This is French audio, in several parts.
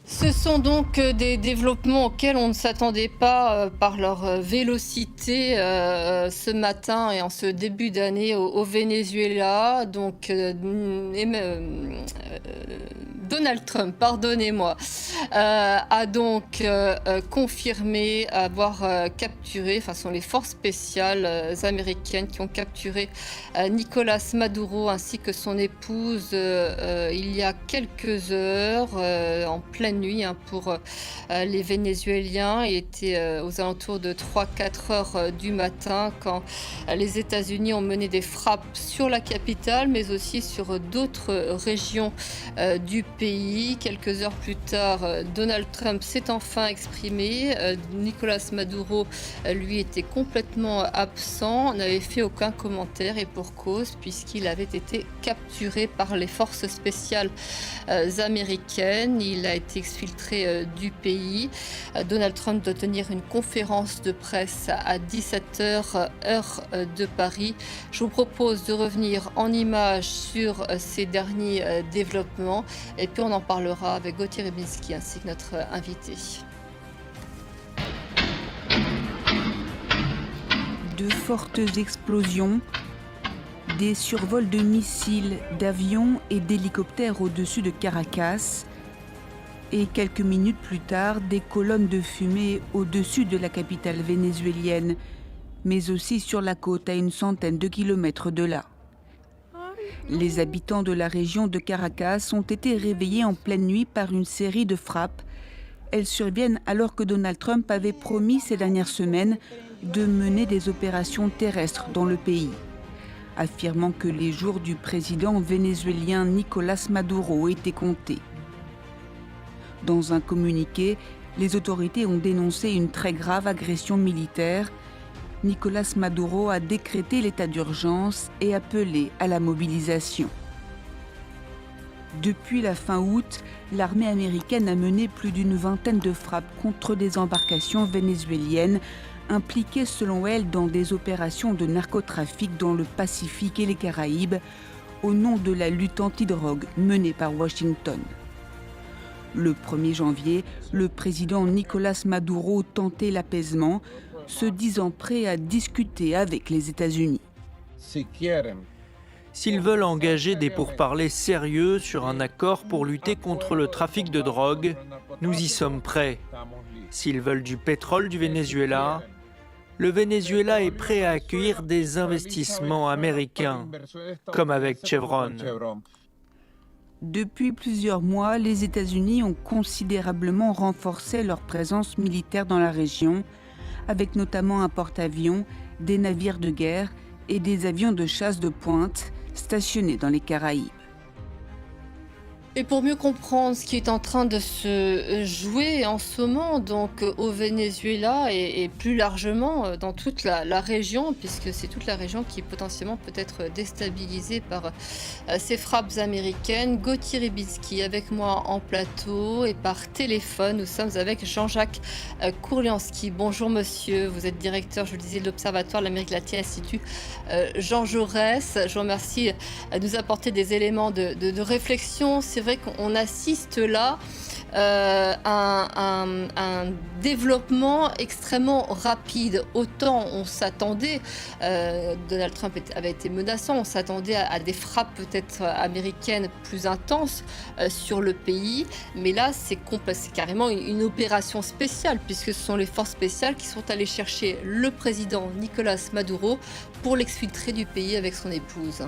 Ce sont donc des développements auxquels on ne s'attendait pas par leur vélocité ce matin et en ce début d'année au Venezuela. Donc, Donald Trump, pardonnez-moi, a donc confirmé avoir capturé, enfin, ce sont les forces spéciales américaines qui ont capturé Nicolas Maduro ainsi que son épouse il y a quelques heures en pleine nuit pour les Vénézuéliens. Il était aux alentours de 3-4 heures du matin quand les États-Unis ont mené des frappes sur la capitale, mais aussi sur d'autres régions du pays. Quelques heures plus tard, Donald Trump s'est enfin exprimé. Nicolas Maduro, lui, était complètement absent, n'avait fait aucun commentaire et pour cause, puisqu'il avait été capturé par les forces spéciales américaines. Il a été exfiltré du pays. Donald Trump doit tenir une conférence de presse à 17h heure de Paris. Je vous propose de revenir en images sur ces derniers développements et puis on en parlera avec Gauthier Rybinski ainsi que notre invité. De fortes explosions, des survols de missiles, d'avions et d'hélicoptères au-dessus de Caracas, et quelques minutes plus tard, des colonnes de fumée au-dessus de la capitale vénézuélienne, mais aussi sur la côte à une centaine de kilomètres de là. Les habitants de la région de Caracas ont été réveillés en pleine nuit par une série de frappes. Elles surviennent alors que Donald Trump avait promis ces dernières semaines de mener des opérations terrestres dans le pays, affirmant que les jours du président vénézuélien Nicolas Maduro étaient comptés. Dans un communiqué, les autorités ont dénoncé une très grave agression militaire. Nicolas Maduro a décrété l'état d'urgence et appelé à la mobilisation. Depuis la fin août, l'armée américaine a mené plus d'une vingtaine de frappes contre des embarcations vénézuéliennes impliquées selon elle dans des opérations de narcotrafic dans le Pacifique et les Caraïbes au nom de la lutte antidrogue menée par Washington. Le 1er janvier, le président Nicolas Maduro tentait l'apaisement, se disant prêt à discuter avec les États-Unis. S'ils veulent engager des pourparlers sérieux sur un accord pour lutter contre le trafic de drogue, nous y sommes prêts. S'ils veulent du pétrole du Venezuela, le Venezuela est prêt à accueillir des investissements américains, comme avec Chevron. Depuis plusieurs mois, les États-Unis ont considérablement renforcé leur présence militaire dans la région, avec notamment un porte-avions, des navires de guerre et des avions de chasse de pointe stationnés dans les Caraïbes. Et pour mieux comprendre ce qui est en train de se jouer en ce moment donc au Venezuela et plus largement dans toute la région, puisque c'est toute la région qui potentiellement peut être déstabilisée par ces frappes américaines. Gauthier Rybinski avec moi en plateau et par téléphone. Nous sommes avec Jean-Jacques Kourlianski. Bonjour monsieur, vous êtes directeur, je le disais, de l'Observatoire de l'Amérique latine, Institut Jean Jaurès. Je vous remercie de nous apporter des éléments de réflexion. C'est vrai qu'on assiste là à un développement extrêmement rapide. Autant on s'attendait, Donald Trump avait été menaçant, on s'attendait à des frappes peut-être américaines plus intenses sur le pays, mais là c'est carrément une opération spéciale, puisque ce sont les forces spéciales qui sont allées chercher le président Nicolas Maduro pour l'exfiltrer du pays avec son épouse.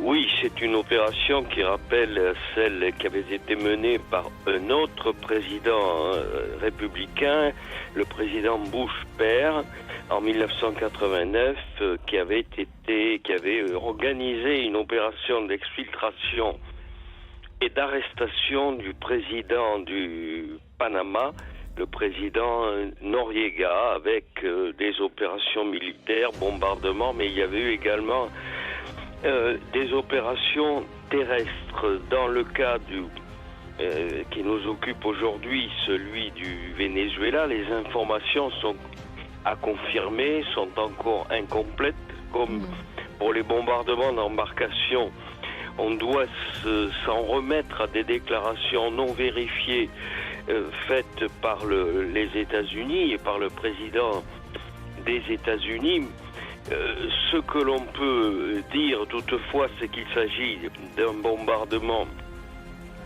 Oui, c'est une opération qui rappelle celle qui avait été menée par un autre président républicain, le président Bush père, en 1989, qui avait organisé une opération d'exfiltration et d'arrestation du président du Panama, le président Noriega, avec des opérations militaires, bombardements, mais il y avait eu également des opérations terrestres. Dans le cas qui nous occupe aujourd'hui, celui du Venezuela, les informations sont à confirmer, sont encore incomplètes, comme pour les bombardements d'embarcations on doit s'en remettre à des déclarations non vérifiées faites par les États-Unis et par le président des États-Unis. Ce que l'on peut dire toutefois, c'est qu'il s'agit d'un bombardement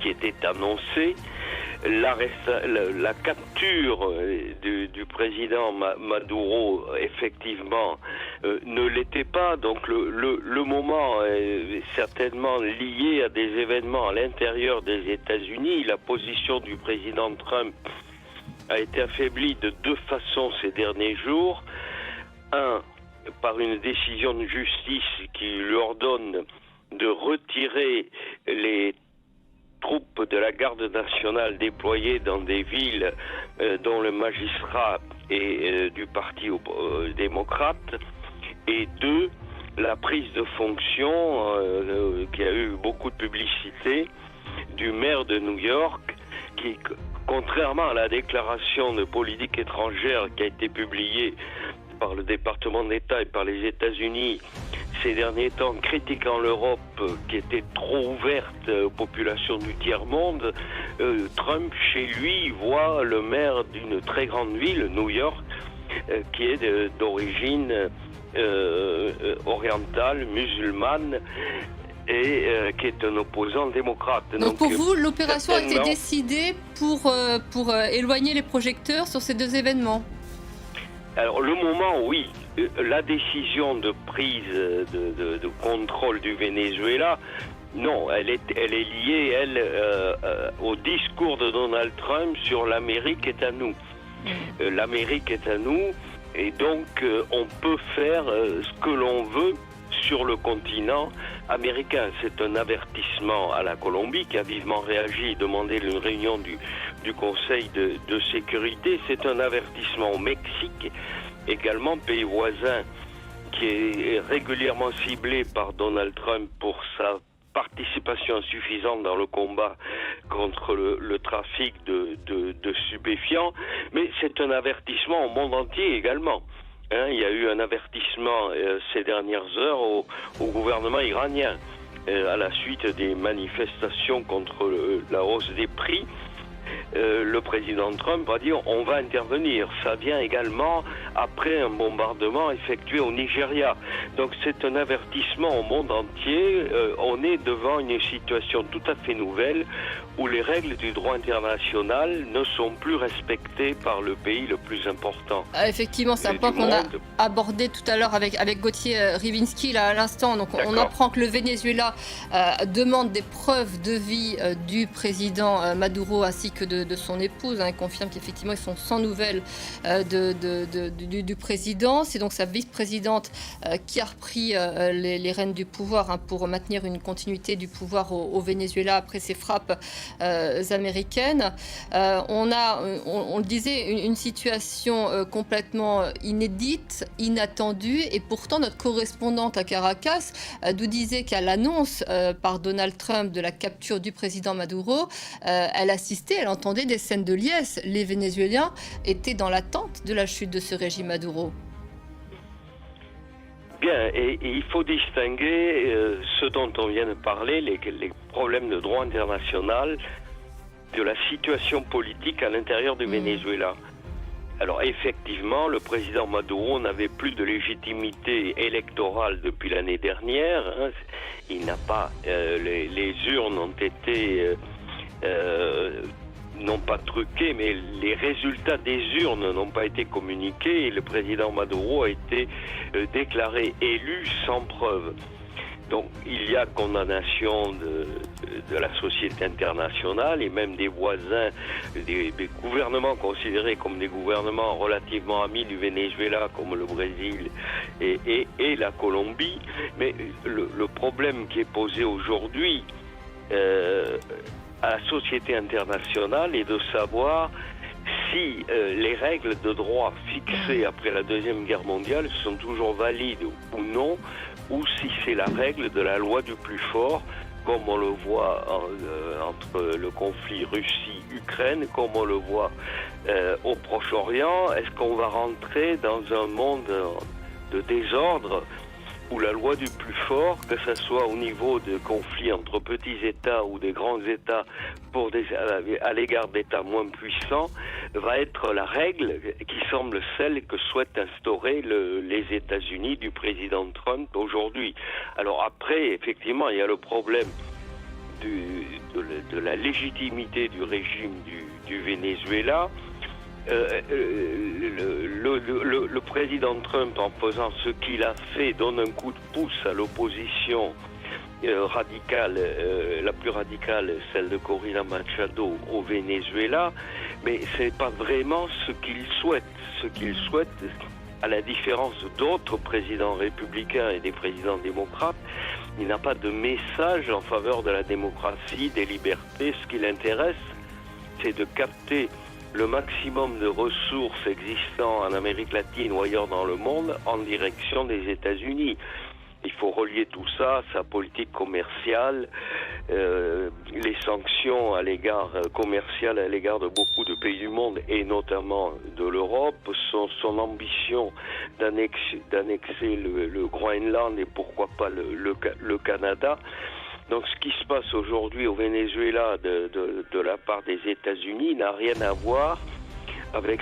qui était annoncé. La capture du président Maduro, effectivement, ne l'était pas. Donc le moment est certainement lié à des événements à l'intérieur des États-Unis. La position du président Trump a été affaiblie de deux façons ces derniers jours. Un, par une décision de justice qui lui ordonne de retirer les troupes de la garde nationale déployées dans des villes dont le magistrat est du parti démocrate, et deux, la prise de fonction qui a eu beaucoup de publicité du maire de New York qui, contrairement à la déclaration de politique étrangère qui a été publiée par le département d'État et par les États-Unis ces derniers temps, critiquant l'Europe qui était trop ouverte aux populations du tiers-monde, Trump, chez lui, voit le maire d'une très grande ville, New York, qui est d'origine orientale, musulmane, et qui est un opposant démocrate. Donc pour vous, l'opération a été décidée pour éloigner les projecteurs sur ces deux événements? Alors le moment, oui. La décision de prise de contrôle du Venezuela, non, elle est liée, au discours de Donald Trump sur l'Amérique est à nous. L'Amérique est à nous, et donc on peut faire ce que l'on veut sur le continent américain. C'est un avertissement à la Colombie qui a vivement réagi et demandé une réunion du Conseil de sécurité. C'est un avertissement au Mexique, également pays voisin, qui est régulièrement ciblé par Donald Trump pour sa participation insuffisante dans le combat contre le trafic de stupéfiants. Mais c'est un avertissement au monde entier également. Il y a eu un avertissement ces dernières heures au gouvernement iranien à la suite des manifestations contre la hausse des prix. Le président Trump a dit on va intervenir. Ça vient également après un bombardement effectué au Nigeria. Donc c'est un avertissement au monde entier. On est devant une situation tout à fait nouvelle où les règles du droit international ne sont plus respectées par le pays le plus important. Effectivement, c'est un point qu'on a abordé tout à l'heure avec Gauthier Rybinski là, à l'instant. Donc on apprend que le Venezuela demande des preuves de vie du président Maduro ainsi que de son épouse. Il confirme qu'effectivement ils sont sans nouvelles du président. C'est donc sa vice-présidente qui a repris les rênes du pouvoir pour maintenir une continuité du pouvoir au Venezuela après ces frappes américaines. On le disait, une situation complètement inédite, inattendue, et pourtant notre correspondante à Caracas nous disait qu'à l'annonce par Donald Trump de la capture du président Maduro, elle assistait, elle entendait des scènes de liesse. Les Vénézuéliens étaient dans l'attente de la chute de ce régime Maduro. Bien, et il faut distinguer ce dont on vient de parler, les problèmes de droit international, de la situation politique à l'intérieur du Venezuela. Alors effectivement, le président Maduro n'avait plus de légitimité électorale depuis l'année dernière. Il n'a pas, les urnes ont été non pas truqués, mais les résultats des urnes n'ont pas été communiqués et le président Maduro a été déclaré élu sans preuve. Donc il y a condamnation de la société internationale et même des voisins, des gouvernements considérés comme des gouvernements relativement amis du Venezuela, comme le Brésil et la Colombie. Mais le problème qui est posé aujourd'hui à la société internationale est de savoir si les règles de droit fixées après la Deuxième Guerre mondiale sont toujours valides ou non, ou si c'est la règle de la loi du plus fort, comme on le voit entre le conflit Russie-Ukraine, comme on le voit au Proche-Orient. Est-ce qu'on va rentrer dans un monde de désordre où la loi du plus fort, que ce soit au niveau de conflits entre petits États ou des grands États à l'égard d'États moins puissants, va être la règle qui semble celle que souhaitent instaurer les États-Unis du président Trump aujourd'hui. Alors après, effectivement, il y a le problème de la légitimité du régime du Venezuela. Le président Trump, en faisant ce qu'il a fait, donne un coup de pouce à l'opposition radicale, la plus radicale, celle de Corina Machado au Venezuela, mais ce n'est pas vraiment ce qu'il souhaite. Ce qu'il souhaite, à la différence d'autres présidents républicains et des présidents démocrates, il n'a pas de message en faveur de la démocratie, des libertés. Ce qui l'intéresse, c'est de capter le maximum de ressources existant en Amérique latine ou ailleurs dans le monde en direction des États-Unis. Il faut relier tout ça, sa politique commerciale, les sanctions commerciales à l'égard de beaucoup de pays du monde et notamment de l'Europe, son ambition d'annexer le Groenland et pourquoi pas le Canada. Donc ce qui se passe aujourd'hui au Venezuela de la part des États-Unis n'a rien à voir avec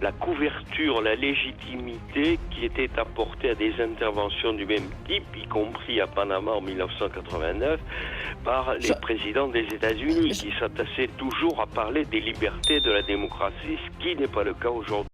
la couverture, la légitimité qui était apportée à des interventions du même type, y compris à Panama en 1989, par les présidents des États-Unis, qui s'attassaient toujours à parler des libertés de la démocratie, ce qui n'est pas le cas aujourd'hui.